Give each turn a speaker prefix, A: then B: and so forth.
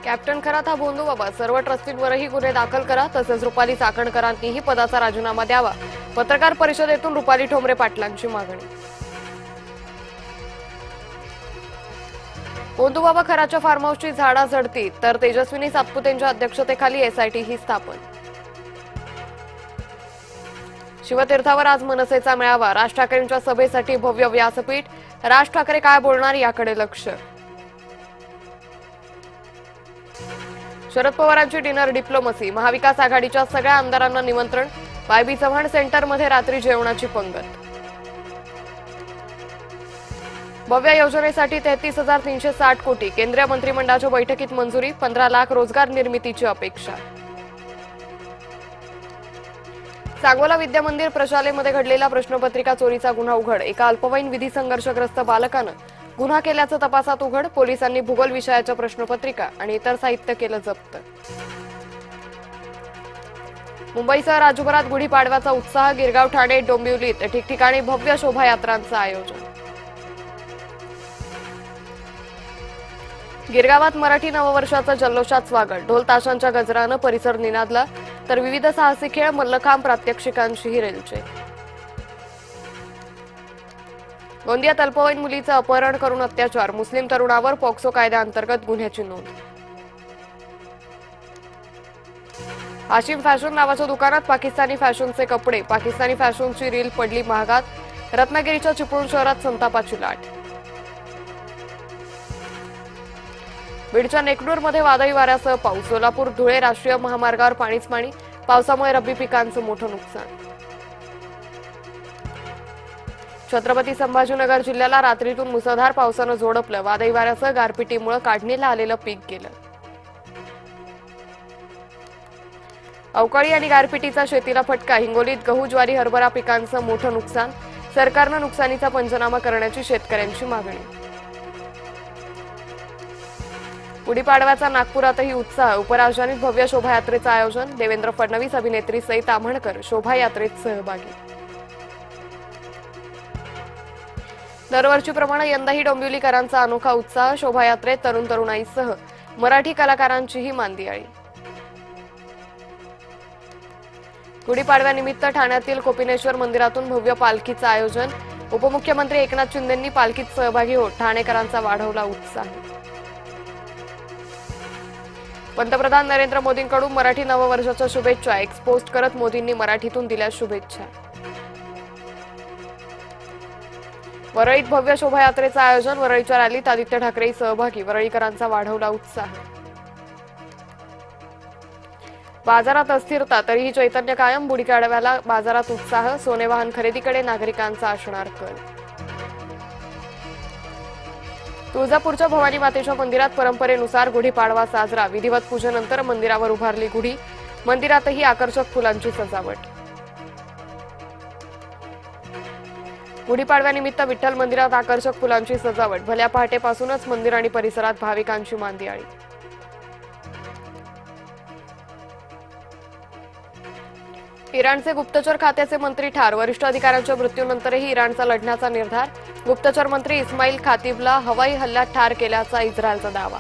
A: Captain Kharat हा भोंदूबाबा सर्व ट्रस्टींवरही गुन्हे दाखल करा तसेच रुपाली चाकणकरांनीही पदाचा राजीनामा द्यावा। पत्रकार परिषदेतून रुपाली ठोंबरे पाटलांची मागणी। भोंदूबाबा खराच्या फार्म हाऊसची झाडाझडती तर तेजस्विनी सातपुतेंच्या अध्यक्षतेखाली एसआयटी ही स्थापन। शिवतीर्थावर आज मनसेचा मेळावा, राज ठाकरेंच्या सभेसाठी भव्य व्यासपीठ, राज ठाकरे काय बोलणार याकडे लक्ष। शरद पवारांची डिनर डिप्लोमसी, महाविकास आघाडीच्या सगळ्या आमदारांना निमंत्रण, वायबी चव्हाण सेंटरमध्ये रात्री जेवणाची पंगत। भव्य योजनेसाठी 33,360 कोटी, केंद्रीय मंत्रिमंडळाच्या बैठकीत मंजुरी, 15 लाख रोजगार निर्मितीची अपेक्षा। सांगोला विद्यामंदिर प्रशालेमध्ये घडलेला प्रश्नपत्रिका चोरीचा गुन्हा उघड, एका अल्पवयीन विधी संघर्षग्रस्त बालकानं गुन्हा केल्याचं तपासात उघड, पोलिसांनी भूगोल विषयाच्या प्रश्नपत्रिका आणि इतर साहित्य केलं जप्त। मुंबईसह राज्यभरात गुढीपाडव्याचा उत्साह, गिरगाव, ठाणे, डोंबिवलीत ठिकठिकाणी भव्य शोभायात्रांचं आयोजन। गिरगावात मराठी नववर्षाचं जल्लोषात स्वागत, ढोल ताशांच्या गजरानं परिसर निनादला तर विविध साहसी खेळ, मल्लखांब प्रात्यक्षिकांचीही रेलचेल। गोंदियात अल्पवयीन मुलीचं अपहरण करून अत्याचार, मुस्लिम तरुणावर पॉक्सो कायद्याअंतर्गत गुन्ह्याची नोंद। हाशिम फॅशन नावाच्या दुकानात पाकिस्तानी फॅशनचे कपडे, पाकिस्तानी फॅशनची रील पडली महागात, रत्नागिरीच्या चिपळूण शहरात संतापाची लाट। बीडच्या नेकनूरमध्ये वादळी वाऱ्यासह पाऊस, सोलापूर धुळे राष्ट्रीय महामार्गावर पाणीच पाणी, पावसामुळे रब्बी पिकांचं मोठं नुकसान। छत्रपती संभाजीनगर जिल्ह्याला रात्रीतून मुसळधार पावसानं झोडपलं, वादळी वाऱ्यासह गारपिटीमुळे काढणीला आलेलं पीक गेलं। अवकाळी आणि गारपिटीचा शेतीला फटका, हिंगोलीत गहू, ज्वारी, हरभरा पिकांचं मोठं नुकसान, सरकारनं नुकसानीचा पंचनामा करण्याची शेतकऱ्यांची मागणी। गुढीपाडव्याचा नागपुरातही उत्साह, उपराजधानीत भव्य शोभायात्रेचं आयोजन, देवेंद्र फडणवीस अभिनेत्री सई ताम्हणकर शोभायात्रेत सहभागी। दरवर्षीप्रमाणे यंदाही डोंबिवलीकरांचा अनोखा उत्साह, शोभायात्रेत तरुण तरुणाईसह मराठी कलाकारांचीही मांदियाळी। गुढीपाडव्यानिमित्त ठाण्यातील कोपिनेश्वर मंदिरातून भव्य पालखीचं आयोजन, उपमुख्यमंत्री एकनाथ शिंदेंनी पालखीत सहभागी होत ठाणेकरांचा वाढवला उत्साह। पंतप्रधान नरेंद्र मोदींकडून मराठी नववर्षाच्या शुभेच्छा, एक्स पोस्ट करत मोदींनी मराठीतून दिल्या शुभेच्छा। वरळीत भव्य शोभायात्रेचं आयोजन, वरळीच्या रॅलीत आदित्य ठाकरे सहभागी, वरळीकरांचा वाढवला उत्साह। बाजारात अस्थिरता तरीही चैतन्य कायम, गुढीपाडव्याला बाजारात उत्साह, सोने वाहन खरेदीकडे नागरिकांचा असणार कल। तुळजापूरच्या भवानी मातेच्या मंदिरात परंपरेनुसार गुढीपाडवा साजरा, विधिवत पूजेनंतर मंदिरावर उभारली गुढी, मंदिरातही आकर्षक फुलांची सजावट। गुढीपाडव्यानिमित्त विठ्ठल मंदिरात आकर्षक फुलांची सजावट, भल्या पहाटेपासूनच मंदिर आणि परिसरात भाविकांची मांदियाळी। इराणचे गुप्तचर खात्याचे मंत्री ठार, वरिष्ठ अधिकाऱ्यांच्या मृत्यूनंतरही इराणचा लढण्याचा निर्धार, गुप्तचर मंत्री इस्माईल खातीबला हवाई हल्ल्यात ठार केल्याचा इस्रायलचा दावा।